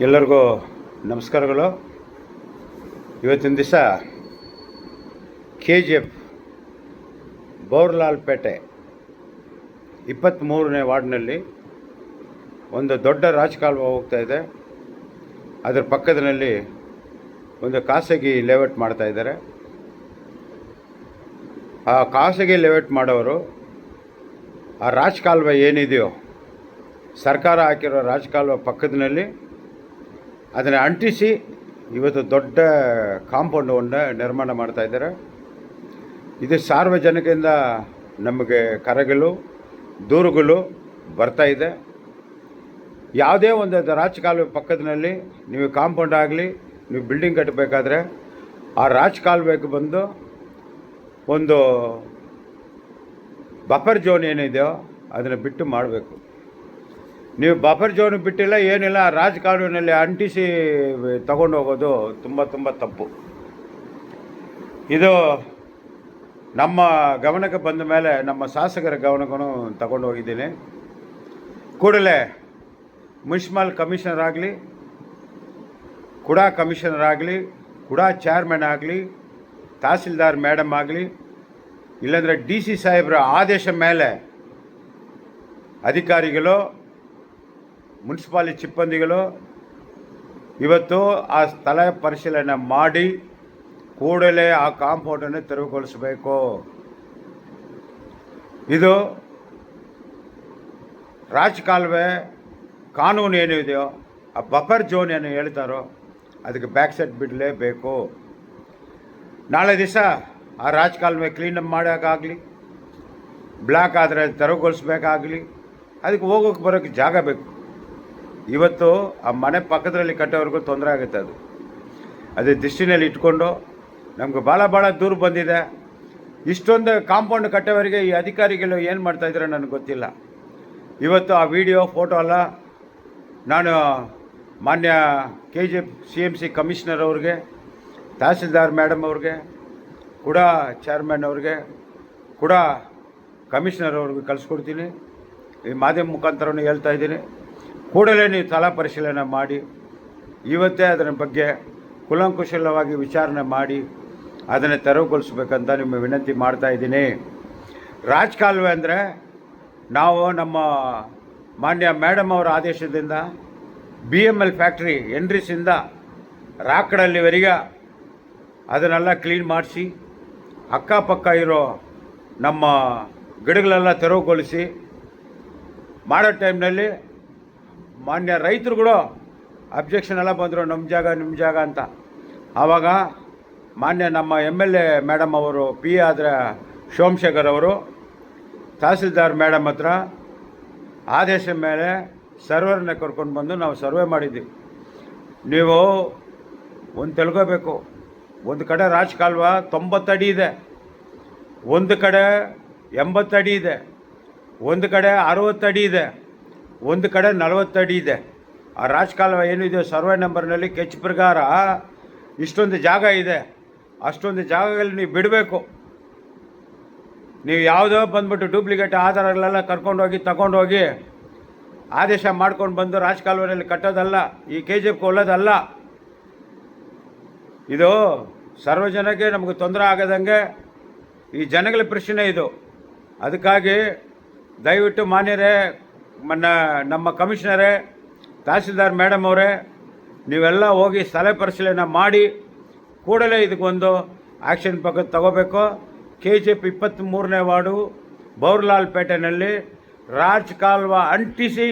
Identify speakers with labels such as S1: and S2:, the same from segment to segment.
S1: ಎಲ್ಲರಿಗೂ ನಮಸ್ಕಾರಗಳು. ಇವತ್ತಿನ ದಿವಸ KGF ಬೌರ್ಲಾಲ್ಪೇಟೆ 23ನೇ ವಾರ್ಡ್ನಲ್ಲಿ ಒಂದು ದೊಡ್ಡ ರಾಜಕಾಲುವೆ ಹೋಗ್ತಾ ಇದೆ. ಅದರ ಪಕ್ಕದಲ್ಲಿ ಒಂದು ಖಾಸಗಿ ಲೇಔಟ್ ಮಾಡ್ತಾ ಇದ್ದಾರೆ. ಆ ಖಾಸಗಿ ಲೇಔಟ್ ಮಾಡೋರು ಆ ರಾಜಕಾಲುವೆ ಏನಿದೆಯೋ ಸರ್ಕಾರ ಹಾಕಿರೋ ರಾಜಕಾಲುವೆ ಪಕ್ಕದಲ್ಲಿ ಅದನ್ನು ಅಂಟಿಸಿ ಇವತ್ತು ದೊಡ್ಡ ಕಾಂಪೌಂಡನ್ನು ನಿರ್ಮಾಣ ಮಾಡ್ತಾ ಇದ್ದಾರೆ. ಇದು ಸಾರ್ವಜನಿಕರಿಂದ ನಮಗೆ ಕರೆಗಳು ದೂರುಗಳು ಬರ್ತಾ ಇದೆ. ಯಾವುದೇ ಒಂದು ರಾಜಕಾಲುವೆ ಪಕ್ಕದಲ್ಲಿ ನೀವು ಕಾಂಪೌಂಡ್ ಆಗಲಿ ನೀವು ಬಿಲ್ಡಿಂಗ್ ಕಟ್ಟಬೇಕಾದ್ರೆ ಆ ರಾಜಕಾಲುವೆಗೆ ಬಂದು ಒಂದು ಬಫರ್ ಝೋನ್ ಏನಿದೆಯೋ ಅದನ್ನು ಬಿಟ್ಟು ಮಾಡಬೇಕು. ನೀವು ಬಫರ್ ಝೋನ್ ಬಿಟ್ಟಿಲ್ಲ, ಏನಿಲ್ಲ, ರಾಜಕಾಲುವೆನಲ್ಲಿ ಅಂಟಿಸಿ ತಗೊಂಡು ಹೋಗೋದು ತುಂಬ ತಪ್ಪು. ಇದು ನಮ್ಮ ಗಮನಕ್ಕೆ ಬಂದ ಮೇಲೆ ನಮ್ಮ ಶಾಸಕರ ಗಮನಕ್ಕೂ ತಗೊಂಡು ಹೋಗಿದ್ದೀನಿ. ಕೂಡಲೇ ಮುನ್ಸಿಪಲ್ ಕಮಿಷನರ್ ಆಗಲಿ, ಕುಡಾ ಕಮಿಷನರ್ ಆಗಲಿ, ಕುಡಾ ಚೇರ್ಮನ್ ಆಗಲಿ, ತಹಸೀಲ್ದಾರ್ ಮೇಡಮ್ ಆಗಲಿ, ಇಲ್ಲಾಂದರೆ DC ಸಾಹೇಬ್ರ ಆದೇಶ ಮೇಲೆ ಅಧಿಕಾರಿಗಳು, ಮುನ್ಸಿಪಾಲಿಟಿ ಸಿಬ್ಬಂದಿಗಳು ಇವತ್ತು ಆ ಸ್ಥಳ ಪರಿಶೀಲನೆ ಮಾಡಿ ಕೂಡಲೇ ಆ ಕಾಂಪೌಂಡನ್ನು ತೆರವುಗೊಳಿಸಬೇಕು. ಇದು ರಾಜಕಾಲುವೆ ಕಾನೂನು ಏನಿದೆಯೋ ಆ ಬಫರ್ ಝೋನ್ ಏನು ಹೇಳ್ತಾರೋ ಅದಕ್ಕೆ ಬ್ಯಾಕ್ ಸೈಡ್ ಬಿಡಲೇಬೇಕು. ನಾಳೆ ದಿವಸ ಆ ರಾಜಕಾಲುವೆ ಕ್ಲೀನಪ್ ಮಾಡೋಕ್ಕಾಗಲಿ, ಬ್ಲಾಕ್ ಆದರೆ ತೆರವುಗೊಳಿಸ್ಬೇಕಾಗಲಿ, ಅದಕ್ಕೆ ಹೋಗೋಕ್ಕೆ ಬರೋಕ್ಕೆ ಜಾಗ ಬೇಕು. ಇವತ್ತು ಆ ಮನೆ ಪಕ್ಕದಲ್ಲಿ ಕಟ್ಟೋವ್ರಿಗೂ ತೊಂದರೆ ಆಗುತ್ತೆ. ಅದೇ ದೃಷ್ಟಿನಲ್ಲಿ ಇಟ್ಕೊಂಡು ನಮ್ಗೆ ಭಾಳ ದೂರ ಬಂದಿದೆ. ಇಷ್ಟೊಂದು ಕಾಂಪೌಂಡ್ ಕಟ್ಟೋವರಿಗೆ ಈ ಅಧಿಕಾರಿಗಳು ಏನು ಮಾಡ್ತಾಯಿದ್ರೆ ನನಗೆ ಗೊತ್ತಿಲ್ಲ. ಇವತ್ತು ಆ ವಿಡಿಯೋ ಫೋಟೋ ಅಲ್ಲ, ನಾನು ಮಾನ್ಯ KGF CMC ಕಮಿಷನರ್ ಅವ್ರಿಗೆ, ತಹಸೀಲ್ದಾರ್ ಮೇಡಮ್ ಅವ್ರಿಗೆ, ಕುಡಾ ಚೇರ್ಮನ್ ಅವ್ರಿಗೆ, ಕುಡಾ ಕಮಿಷನರ್ ಅವ್ರಿಗೆ ಕಳಿಸ್ಕೊಡ್ತೀನಿ. ಈ ಮಾಧ್ಯಮ ಮುಖಾಂತರನೂ ಹೇಳ್ತಾ ಇದ್ದೀನಿ, ಕೂಡಲೇ ನೀವು ಸ್ಥಳ ಪರಿಶೀಲನೆ ಮಾಡಿ ಇವತ್ತೇ ಅದರ ಬಗ್ಗೆ ಕೂಲಂಕುಷವಾಗಿ ವಿಚಾರಣೆ ಮಾಡಿ ಅದನ್ನು ತೆರವುಗೊಳಿಸ್ಬೇಕಂತ ನಿಮ್ಮ ವಿನಂತಿ ಮಾಡ್ತಾಯಿದ್ದೀನಿ. ರಾಜಕಾಲುವೆ ಅಂದರೆ ನಾವು ನಮ್ಮ ಮಾನ್ಯ ಮೇಡಮ್ ಅವರ ಆದೇಶದಿಂದ BML ಫ್ಯಾಕ್ಟ್ರಿ ಎಂಡ್ರಿಸಿಂದ ರಾಕಡಲ್ಲಿವರೆಗೆ ಅದನ್ನೆಲ್ಲ ಕ್ಲೀನ್ ಮಾಡಿಸಿ ಅಕ್ಕಪಕ್ಕ ಇರೋ ನಮ್ಮ ಗಿಡಗಳೆಲ್ಲ ತೆರವುಗೊಳಿಸಿ ಮಾಡೋ ಟೈಮ್ನಲ್ಲಿ ಮಾನ್ಯ ರೈತರುಗಳು ಅಬ್ಜೆಕ್ಷನ್ ಎಲ್ಲ ಬಂದರು, ನಿಮ್ಮ ಜಾಗ ಅಂತ. ಆವಾಗ ಮಾನ್ಯ ನಮ್ಮ MLA ಮೇಡಮ್ ಅವರು PA ಆದರೆ ಸೋಮಶೇಖರ್ ಅವರು ತಹಸೀಲ್ದಾರ್ ಮೇಡಮ್ ಹತ್ರ ಆದೇಶ ಮೇಲೆ ಸರ್ವರನ್ನ ಕರ್ಕೊಂಡು ಬಂದು ನಾವು ಸರ್ವೆ ಮಾಡಿದ್ದೀವಿ. ನೀವು ಒಂದು ತಿಳ್ಕೋಬೇಕು, ಒಂದು ಕಡೆ ರಾಜಕಾಲುವೆ 90 ಅಡಿ ಇದೆ, ಒಂದು ಕಡೆ 80 ಅಡಿ ಇದೆ, ಒಂದು ಕಡೆ 60 ಅಡಿ ಇದೆ, ಒಂದು ಕಡೆ 40 ಅಡಿ ಇದೆ. ಆ ರಾಜಕಾಲುವೆ ಏನಿದೆ ಸರ್ವೆ ನಂಬರ್ನಲ್ಲಿ ಕೆಚ್ ಪ್ರಕಾರ ಇಷ್ಟೊಂದು ಜಾಗ ಇದೆ. ಅಷ್ಟೊಂದು ಜಾಗಗಳಲ್ಲಿ ನೀವು ಬಿಡಬೇಕು. ನೀವು ಯಾವುದೋ ಬಂದ್ಬಿಟ್ಟು ಡೂಪ್ಲಿಕೇಟ್ ಆಧಾರಗಳೆಲ್ಲ ಕರ್ಕೊಂಡೋಗಿ ತಗೊಂಡೋಗಿ ಆದೇಶ ಮಾಡ್ಕೊಂಡು ಬಂದು ರಾಜಕಾಲುವೆಯಲ್ಲಿ ಕಟ್ಟೋದಲ್ಲ, ಈ KGFಗೆ ಒಳ್ಳೇದಲ್ಲ. ಇದು ಸಾರ್ವಜನಿಕರಿಗೆ ನಮಗೆ ತೊಂದರೆ ಆಗದಂಗೆ ಈ ಜನಗಳ ಪ್ರಶ್ನೆ ಇದು. ಅದಕ್ಕಾಗಿ ದಯವಿಟ್ಟು ಮಾನ್ಯರೇ, ನಮ್ಮ ಕಮಿಷನರೇ, ತಹಸೀಲ್ದಾರ್ ಮೇಡಮ್ ಅವರೇ, ನೀವೆಲ್ಲ ಹೋಗಿ ಸ್ಥಳ ಪರಿಶೀಲನೆ ಮಾಡಿ ಕೂಡಲೇ ಇದಕ್ಕೊಂದು ಆ್ಯಕ್ಷನ್ ಬಗ್ಗೆ ತಗೋಬೇಕು. KGF 23ನೇ ವಾರ್ಡು ಬೌರ್ಲಾಲ್ಪೇಟೆನಲ್ಲಿ ರಾಜಕಾಲುವೆ ಅಂಟಿಸಿ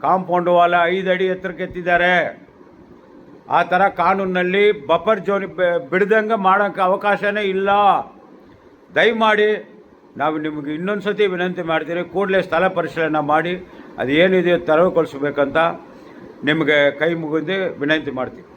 S1: ಕಾಂಪೌಂಡ್ ವಾಲ 5 ಅಡಿ ಎತ್ತರಕ್ಕೆ ಎತ್ತಿದ್ದಾರೆ. ಆ ಥರ ಕಾನೂನಲ್ಲಿ ಬಫರ್ ಝೋನ್ ಬಿಡ್ದಂಗೆ ಮಾಡೋಕ್ಕೆ ಅವಕಾಶನೇ ಇಲ್ಲ. ದಯಮಾಡಿ ನಾವು ನಿಮಗೆ ಇನ್ನೊಂದು ಸತಿ ವಿನಂತಿ ಮಾಡ್ತೀವಿ, ಕೂಡಲೇ ಸ್ಥಳ ಪರಿಶೀಲನೆ ಮಾಡಿ ಅದು ಏನಿದೆಯೋ ತೆರವುಗೊಳಿಸ್ಬೇಕಂತ ನಿಮಗೆ ಕೈ ಮುಗಿದು ವಿನಂತಿ ಮಾಡ್ತೀವಿ.